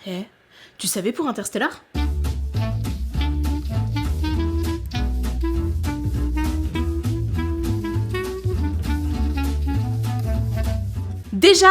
Eh, tu savais pour Interstellar ? Déjà...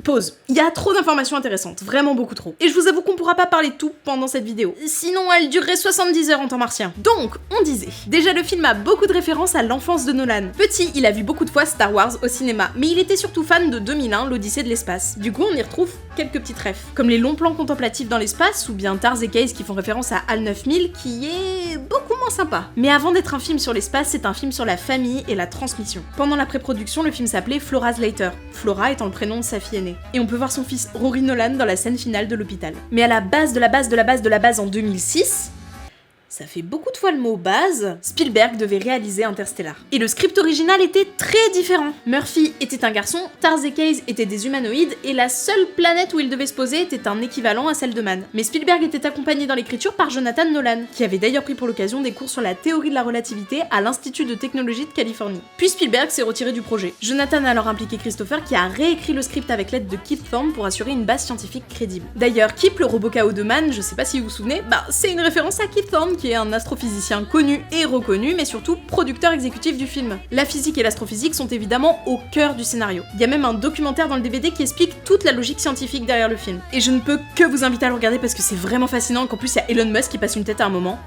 Pause. Il y a trop d'informations intéressantes, vraiment beaucoup trop. Et je vous avoue qu'on pourra pas parler de tout pendant cette vidéo. Sinon, elle durerait 70 heures en temps martien. Donc, on disait. Déjà, le film a beaucoup de références à l'enfance de Nolan. Petit, il a vu beaucoup de fois Star Wars au cinéma, mais il était surtout fan de 2001, l'Odyssée de l'espace. Du coup, on y retrouve quelques petites refs, comme les longs plans contemplatifs dans l'espace, ou bien Tars et Case qui font référence à HAL 9000, qui est beaucoup moins sympa. Mais avant d'être un film sur l'espace, c'est un film sur la famille et la transmission. Pendant la pré-production, le film s'appelait Flora's Later, Flora étant le prénom de sa fille aînée. Et on peut voir son fils Rory Nolan dans la scène finale de l'hôpital. Mais à la base de la base de la base de la base en 2006... ça fait beaucoup de fois le mot base, Spielberg devait réaliser Interstellar. Et le script original était très différent. Murphy était un garçon, Tars et Case étaient des humanoïdes, et la seule planète où il devait se poser était un équivalent à celle de Mann. Mais Spielberg était accompagné dans l'écriture par Jonathan Nolan, qui avait d'ailleurs pris pour l'occasion des cours sur la théorie de la relativité à l'Institut de technologie de Californie. Puis Spielberg s'est retiré du projet. Jonathan a alors impliqué Christopher qui a réécrit le script avec l'aide de Kip Thorne pour assurer une base scientifique crédible. D'ailleurs, Kip, le robot KO de Mann, je sais pas si vous vous souvenez, c'est une référence à Kip Thorne qui est un astrophysicien connu et reconnu, mais surtout producteur exécutif du film. La physique et l'astrophysique sont évidemment au cœur du scénario. Il y a même un documentaire dans le DVD qui explique toute la logique scientifique derrière le film. Et je ne peux que vous inviter à le regarder parce que c'est vraiment fascinant, qu'en plus il y a Elon Musk qui passe une tête à un moment.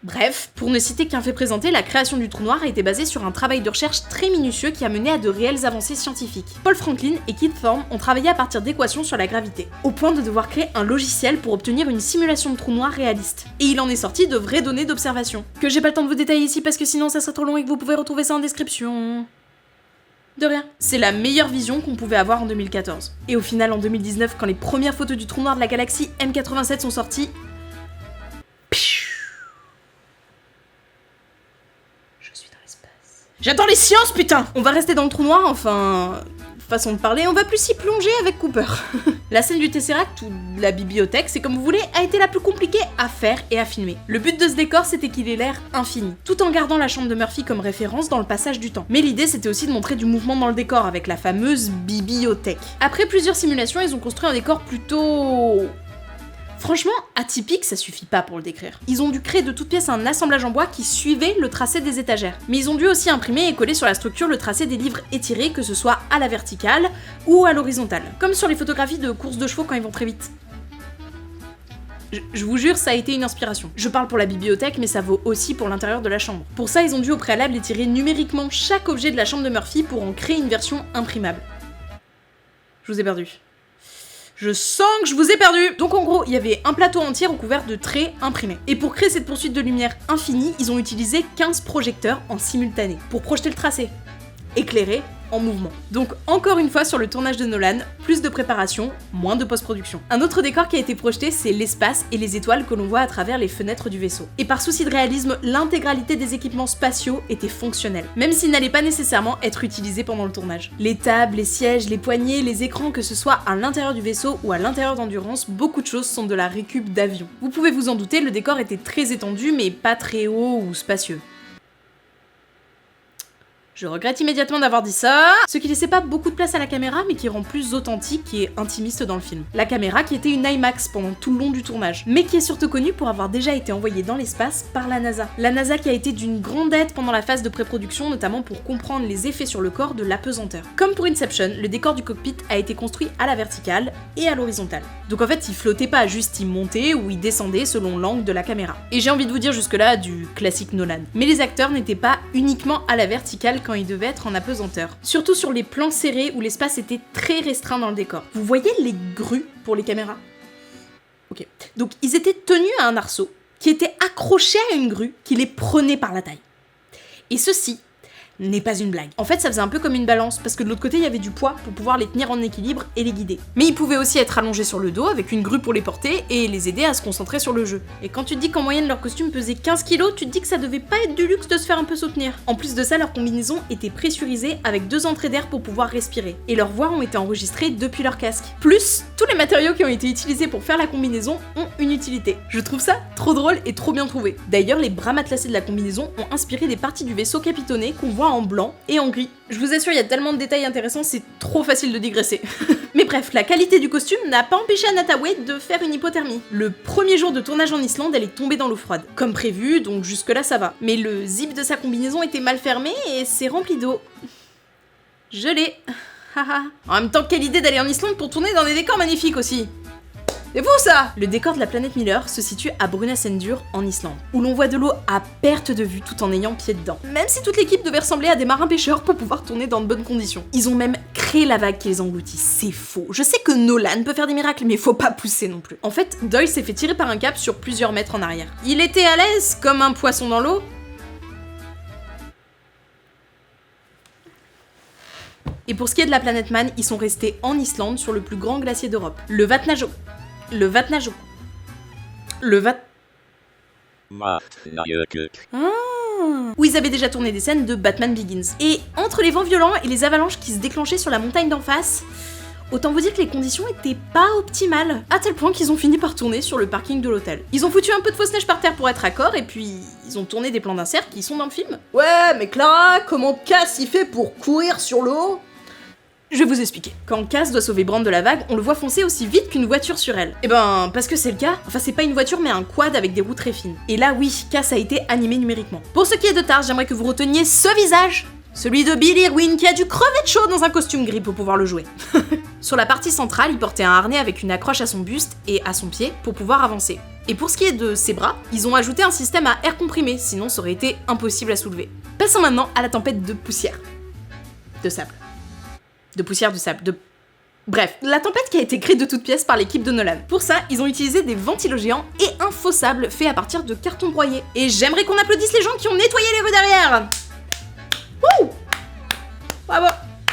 Bref, pour ne citer qu'un fait présenté, la création du trou noir a été basée sur un travail de recherche très minutieux qui a mené à de réelles avancées scientifiques. Paul Franklin et Kip Thorne ont travaillé à partir d'équations sur la gravité, au point de devoir créer un logiciel pour obtenir une simulation de trou noir réaliste. Et il en est sorti de vraies données d'observation, que j'ai pas le temps de vous détailler ici parce que sinon ça serait trop long et que vous pouvez retrouver ça en description. De rien. C'est la meilleure vision qu'on pouvait avoir en 2014. Et au final, en 2019, quand les premières photos du trou noir de la galaxie M87 sont sorties, j'adore les sciences, putain! On va rester dans le trou noir, enfin... façon de parler, on va plus s'y plonger avec Cooper. La scène du Tesseract, ou de la bibliothèque, c'est comme vous voulez, a été la plus compliquée à faire et à filmer. Le but de ce décor, c'était qu'il ait l'air infini, tout en gardant la chambre de Murphy comme référence dans le passage du temps. Mais l'idée, c'était aussi de montrer du mouvement dans le décor, avec la fameuse bibliothèque. Après plusieurs simulations, ils ont construit un décor plutôt... franchement, atypique, ça suffit pas pour le décrire. Ils ont dû créer de toutes pièces un assemblage en bois qui suivait le tracé des étagères. Mais ils ont dû aussi imprimer et coller sur la structure le tracé des livres étirés, que ce soit à la verticale ou à l'horizontale. Comme sur les photographies de courses de chevaux quand ils vont très vite. Je vous jure, ça a été une inspiration. Je parle pour la bibliothèque, mais ça vaut aussi pour l'intérieur de la chambre. Pour ça, ils ont dû au préalable étirer numériquement chaque objet de la chambre de Murphy pour en créer une version imprimable. Je vous ai perdu. Je sens que je vous ai perdu. Donc en gros, il y avait un plateau entier recouvert de traits imprimés. Et pour créer cette poursuite de lumière infinie, ils ont utilisé 15 projecteurs en simultané pour projeter le tracé, éclairé en mouvement. Donc encore une fois sur le tournage de Nolan, plus de préparation, moins de post-production. Un autre décor qui a été projeté, c'est l'espace et les étoiles que l'on voit à travers les fenêtres du vaisseau. Et par souci de réalisme, l'intégralité des équipements spatiaux était fonctionnelle, même s'ils n'allaient pas nécessairement être utilisés pendant le tournage. Les tables, les sièges, les poignées, les écrans, que ce soit à l'intérieur du vaisseau ou à l'intérieur d'Endurance, beaucoup de choses sont de la récup d'avions. Vous pouvez vous en douter, le décor était très étendu mais pas très haut ou spacieux. Je regrette immédiatement d'avoir dit ça, ce qui laissait pas beaucoup de place à la caméra mais qui rend plus authentique et intimiste dans le film. La caméra qui était une IMAX pendant tout le long du tournage, mais qui est surtout connue pour avoir déjà été envoyée dans l'espace par la NASA. La NASA qui a été d'une grande aide pendant la phase de pré-production, notamment pour comprendre les effets sur le corps de l'apesanteur. Comme pour Inception, le décor du cockpit a été construit à la verticale et à l'horizontale. Donc en fait, il flottait pas, juste il montait ou il descendait selon l'angle de la caméra. Et j'ai envie de vous dire jusque-là du classique Nolan. Mais les acteurs n'étaient pas uniquement à la verticale quand ils devaient être en apesanteur. Surtout sur les plans serrés où l'espace était très restreint dans le décor. Vous voyez les grues pour les caméras ? Ok. Donc ils étaient tenus à un arceau qui était accroché à une grue qui les prenait par la taille. Et ceci n'est pas une blague. En fait, ça faisait un peu comme une balance, parce que de l'autre côté, il y avait du poids pour pouvoir les tenir en équilibre et les guider. Mais ils pouvaient aussi être allongés sur le dos, avec une grue pour les porter, et les aider à se concentrer sur le jeu. Et quand tu te dis qu'en moyenne, leur costume pesait 15 kg, tu te dis que ça devait pas être du luxe de se faire un peu soutenir. En plus de ça, leur combinaison était pressurisée avec 2 entrées d'air pour pouvoir respirer. Et leurs voix ont été enregistrées depuis leur casque. Plus, tous les matériaux qui ont été utilisés pour faire la combinaison ont une utilité. Je trouve ça trop drôle et trop bien trouvé. D'ailleurs, les bras matelassés de la combinaison ont inspiré des parties du vaisseau capitonné qu'on voit voit en blanc et en gris. Je vous assure, il y a tellement de détails intéressants, c'est trop facile de digresser. Mais bref, la qualité du costume n'a pas empêché Anne Hathaway de faire une hypothermie. Le premier jour de tournage en Islande, elle est tombée dans l'eau froide. Comme prévu, donc jusque-là ça va. Mais le zip de sa combinaison était mal fermé et c'est rempli d'eau. Gelé. En même temps, quelle idée d'aller en Islande pour tourner dans des décors magnifiques aussi. C'est vous ça! Le décor de la planète Miller se situe à Brunasendur, en Islande, où l'on voit de l'eau à perte de vue tout en ayant pied dedans. Même si toute l'équipe devait ressembler à des marins pêcheurs pour pouvoir tourner dans de bonnes conditions. Ils ont même créé la vague qui les engloutit, c'est faux. Je sais que Nolan peut faire des miracles, mais faut pas pousser non plus. En fait, Doyle s'est fait tirer par un câble sur plusieurs mètres en arrière. Il était à l'aise, comme un poisson dans l'eau. Et pour ce qui est de la planète Man, ils sont restés en Islande sur le plus grand glacier d'Europe, le Vatnajökull. Où ils avaient déjà tourné des scènes de Batman Begins. Et entre les vents violents et les avalanches qui se déclenchaient sur la montagne d'en face, autant vous dire que les conditions étaient pas optimales, à tel point qu'ils ont fini par tourner sur le parking de l'hôtel. Ils ont foutu un peu de fausse neige par terre pour être raccord, et puis ils ont tourné des plans d'insert qui sont dans le film. Ouais, mais Clara, comment Cass y fait pour courir sur l'eau ? Je vais vous expliquer. Quand Cass doit sauver Brand de la vague, on le voit foncer aussi vite qu'une voiture sur elle. Eh ben, parce que c'est le cas. Enfin, c'est pas une voiture, mais un quad avec des roues très fines. Et là, oui, Cass a été animé numériquement. Pour ce qui est de Tars, j'aimerais que vous reteniez ce visage. Celui de Billy Irwin, qui a dû crever de chaud dans un costume gris pour pouvoir le jouer. Sur la partie centrale, il portait un harnais avec une accroche à son buste et à son pied pour pouvoir avancer. Et pour ce qui est de ses bras, ils ont ajouté un système à air comprimé, sinon ça aurait été impossible à soulever. Passons maintenant à la tempête de poussière. De sable. Bref, la tempête qui a été créée de toutes pièces par l'équipe de Nolan. Pour ça, ils ont utilisé des ventilos géants et un faux sable fait à partir de carton broyé. Et j'aimerais qu'on applaudisse les gens qui ont nettoyé les rues derrière. Wouh! Bravo!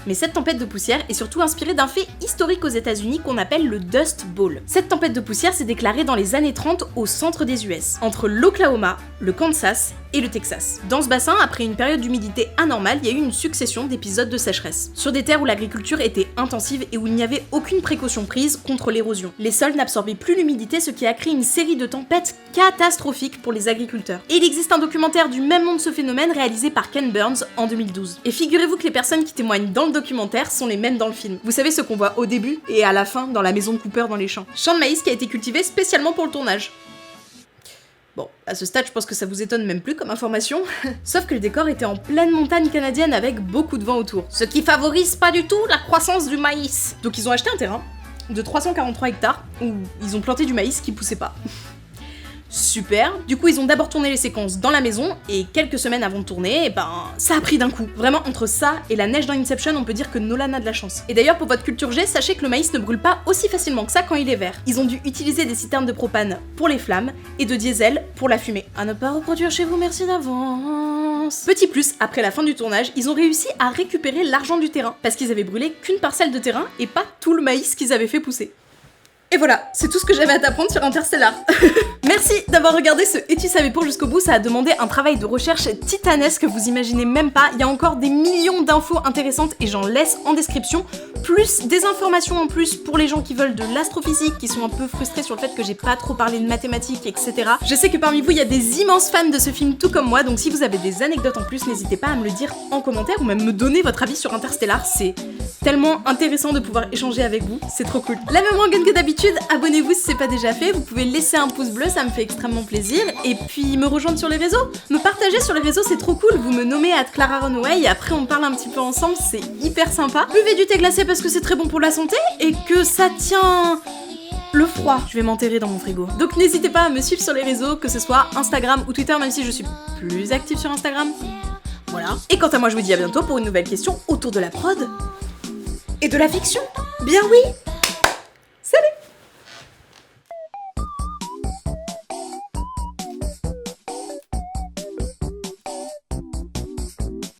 Mais cette tempête de poussière est surtout inspirée d'un fait historique aux États-Unis qu'on appelle le Dust Bowl. Cette tempête de poussière s'est déclarée dans les années 30 au centre des US, entre l'Oklahoma, le Kansas et le Texas. Dans ce bassin, après une période d'humidité anormale, il y a eu une succession d'épisodes de sécheresse. Sur des terres où l'agriculture était intensive et où il n'y avait aucune précaution prise contre l'érosion. Les sols n'absorbaient plus l'humidité, ce qui a créé une série de tempêtes catastrophiques pour les agriculteurs. Et il existe un documentaire du même nom de ce phénomène réalisé par Ken Burns en 2012. Et figurez-vous que les personnes qui témoignent dans le documentaire sont les mêmes dans le film. Vous savez ce qu'on voit au début et à la fin dans la maison de Cooper dans les champs. Champ de maïs qui a été cultivé spécialement pour le tournage. Bon, à ce stade, je pense que ça vous étonne même plus comme information. Sauf que le décor était en pleine montagne canadienne avec beaucoup de vent autour. Ce qui favorise pas du tout la croissance du maïs. Donc ils ont acheté un terrain de 343 hectares où ils ont planté du maïs qui poussait pas. Super. Du coup, ils ont d'abord tourné les séquences dans la maison, et quelques semaines avant de tourner, ça a pris d'un coup. Vraiment, entre ça et la neige dans Inception, on peut dire que Nolan a de la chance. Et d'ailleurs, pour votre culture G, sachez que le maïs ne brûle pas aussi facilement que ça quand il est vert. Ils ont dû utiliser des citernes de propane pour les flammes, et de diesel pour la fumée. À ne pas reproduire chez vous, merci d'avance. Petit plus, après la fin du tournage, ils ont réussi à récupérer l'argent du terrain, parce qu'ils avaient brûlé qu'une parcelle de terrain, et pas tout le maïs qu'ils avaient fait pousser. Et voilà, c'est tout ce que j'avais à t'apprendre sur Interstellar. Merci d'avoir regardé ce Et tu savais pour jusqu'au bout, ça a demandé un travail de recherche titanesque, vous imaginez même pas, il y a encore des millions d'infos intéressantes et j'en laisse en description, plus des informations en plus pour les gens qui veulent de l'astrophysique, qui sont un peu frustrés sur le fait que j'ai pas trop parlé de mathématiques, etc. Je sais que parmi vous, il y a des immenses fans de ce film tout comme moi, donc si vous avez des anecdotes en plus, n'hésitez pas à me le dire en commentaire ou même me donner votre avis sur Interstellar, c'est tellement intéressant de pouvoir échanger avec vous, c'est trop cool. Lavez-moi en gun que d'habitude, abonnez-vous si c'est pas déjà fait, vous pouvez laisser un pouce bleu, ça me fait extrêmement plaisir, et puis me rejoindre sur les réseaux, me partager sur les réseaux, c'est trop cool, vous me nommez @ClaraRunaway, et après on parle un petit peu ensemble, c'est hyper sympa. Buvez du thé glacé parce que c'est très bon pour la santé, et que ça tient le froid. Je vais m'enterrer dans mon frigo. Donc n'hésitez pas à me suivre sur les réseaux, que ce soit Instagram ou Twitter, même si je suis plus active sur Instagram. Voilà. Et quant à moi, je vous dis à bientôt pour une nouvelle question autour de la prod et de la fiction. Bien oui.